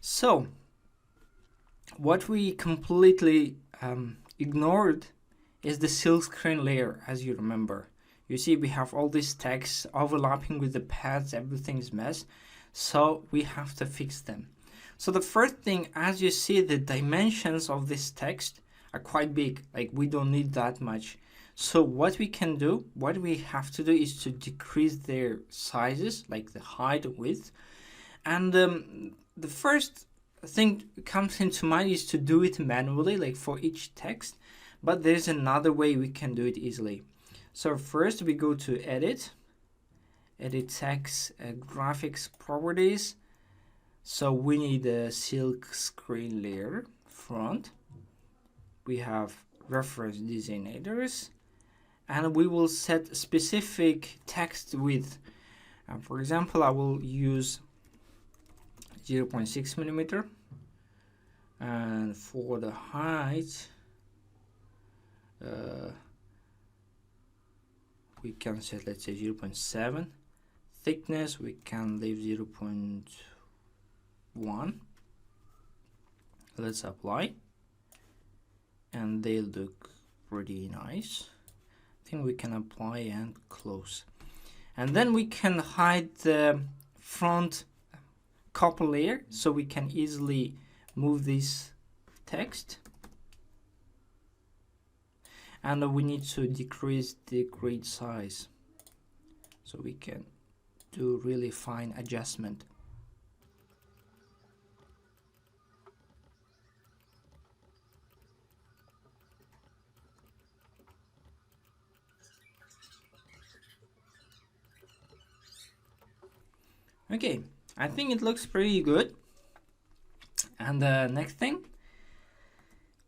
So what we completely ignored is the silkscreen layer, as you remember. You see we have all this text overlapping with the paths, everything's mess, so we have to fix them. So the first thing, as you see, the dimensions of this text are quite big, like we don't need that much. So what we can do, what we have to do is to decrease their sizes, like the height, width. And the first thing comes into mind is to do it manually, like for each text, but there's another way we can do it easily. So first we go to edit text, graphics properties. So we need a silk screen layer front. We have reference designators, and we will set specific text width. For example, I will use 0.6 millimeter, and for the height we can set, let's say, 0.7. thickness we can leave 0.1. let's apply, and they look pretty nice. I think we can apply and close, and then we can hide the front copper layer, so we can easily move this text, and we need to decrease the grid size so we can do really fine adjustment. Okay, I think it looks pretty good. And the next thing,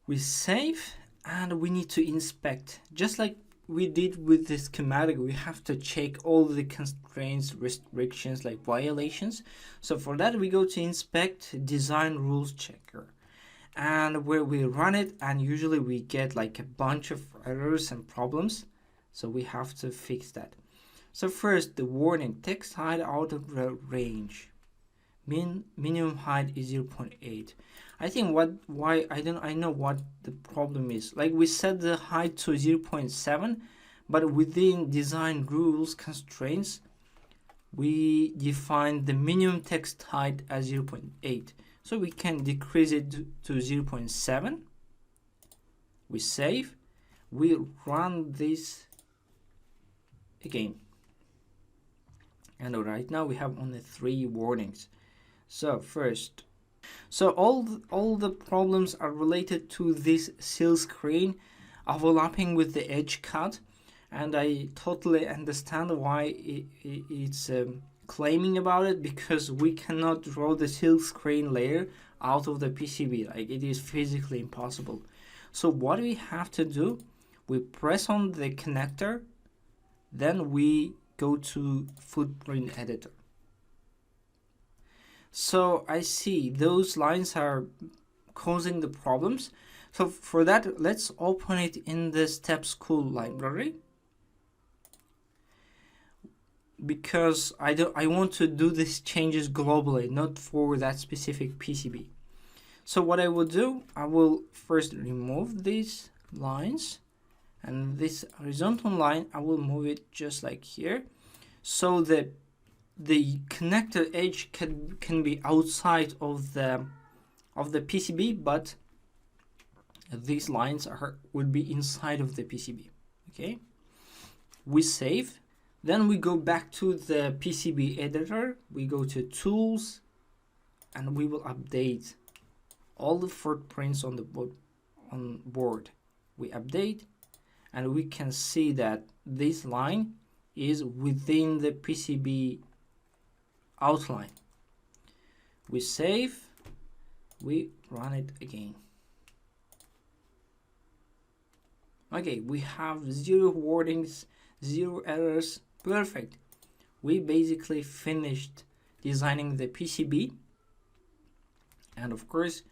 we save and we need to inspect. Just like we did with the schematic, we have to check all the constraints, restrictions, like violations. So for that, we go to inspect design rules checker, and where we run it, and usually we get like a bunch of errors and problems. So we have to fix that. So first, the warning: text height out of range. Minimum height is 0.8. I think I know what the problem is. Like we set the height to 0.7, but within design rules constraints, we define the minimum text height as 0.8. So we can decrease it to 0.7. We save. We run this again. And right now we have only 3 warnings. So first, all the problems are related to this silkscreen overlapping with the edge cut, and I totally understand why it's claiming about it, because we cannot draw the silkscreen layer out of the PCB. Like, it is physically impossible. So what we have to do, we press on the connector, then we go to footprint editor. So I see those lines are causing the problems. So for that, let's open it in the step school library, because I want to do these changes globally, not for that specific PCB. So what I will do, I will first remove these lines, and this horizontal line I will move it just like here, so that the connector edge can be outside of the PCB, but these lines would be inside of the PCB. Okay, we save, then we go back to the PCB editor, we go to tools, and we will update all the footprints on the board. We update, and we can see that this line is within the PCB outline. We save, we run it again. Okay, we have 0 warnings, 0 errors, perfect. We basically finished designing the PCB, and of course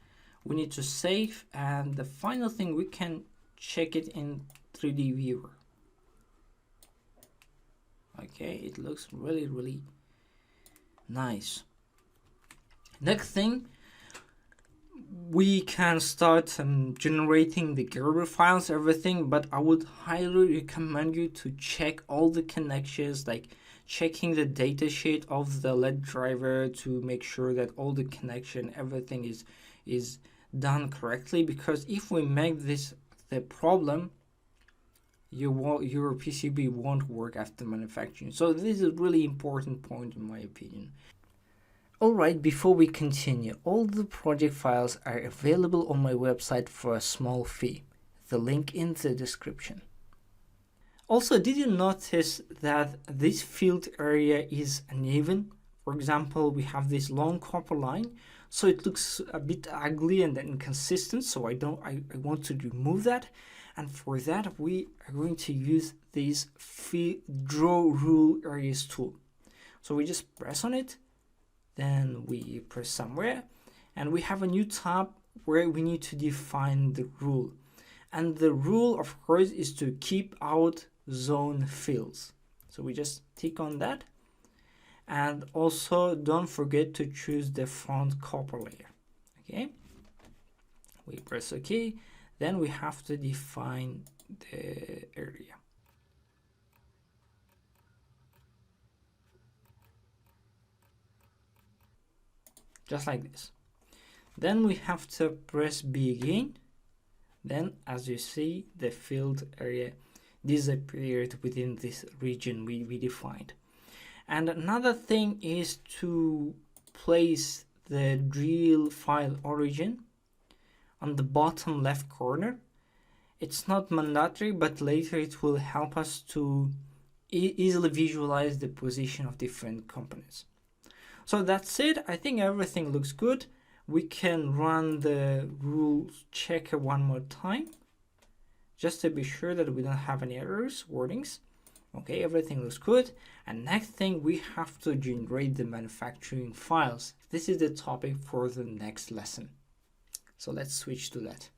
we need to save, and the final thing, we can check it in 3D viewer. Okay, it looks really nice. Next thing, we can start generating the Gerber files, everything, but I would highly recommend you to check all the connections, like checking the datasheet of the LED driver to make sure that all the connection, everything is done correctly, because if we make this the problem, your PCB won't work after manufacturing. So this is a really important point in my opinion. Alright, before we continue, all the project files are available on my website for a small fee. The link in the description. Also, did you notice that this field area is uneven? For example, we have this long copper line, so it looks a bit ugly and inconsistent, so I want to remove that. And for that, we are going to use this Draw Rule Areas tool. So we just press on it, then we press somewhere, and we have a new tab where we need to define the rule. And the rule, of course, is to keep out zone fills. So we just tick on that. And also don't forget to choose the front copper layer. Okay, we press OK. Then we have to define the area. Just like this. Then we have to press B again. Then, as you see, the field area disappeared within this region we defined. And another thing is to place the drill file origin on the bottom left corner. It's not mandatory, but later it will help us to easily visualize the position of different components. So that's it. I think everything looks good. We can run the rules checker one more time, just to be sure that we don't have any errors, warnings. Okay, everything looks good. And next thing, we have to generate the manufacturing files. This is the topic for the next lesson. So let's switch to that.